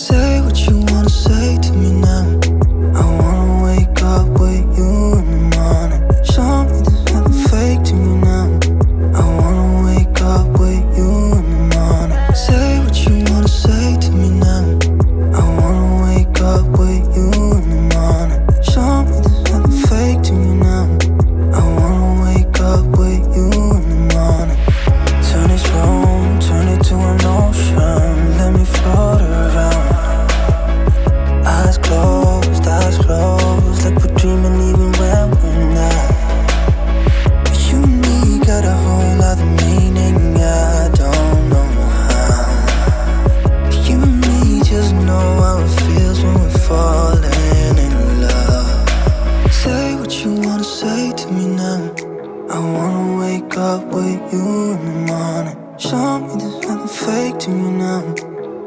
Say what you wanna say to me now. I wanna wake up with you in the morning. Show me there's nothing fake to me now. I wanna wake up with you in the morning. Say what you wanna say to me now. I wanna wake up with you in the morning. Show me there's nothing fake to me now. I wanna wake up with you in the morning. Turn this room, turn it to an ocean. Let me float around. Eyes closed, like we're dreaming even when we're not. You and me got a whole other meaning, I don't know how. You and me just know how it feels when we're falling in love. Say what you wanna say to me now. I wanna wake up with you in the morning. Show me there's nothing fake to me now.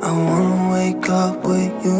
I wanna wake up with you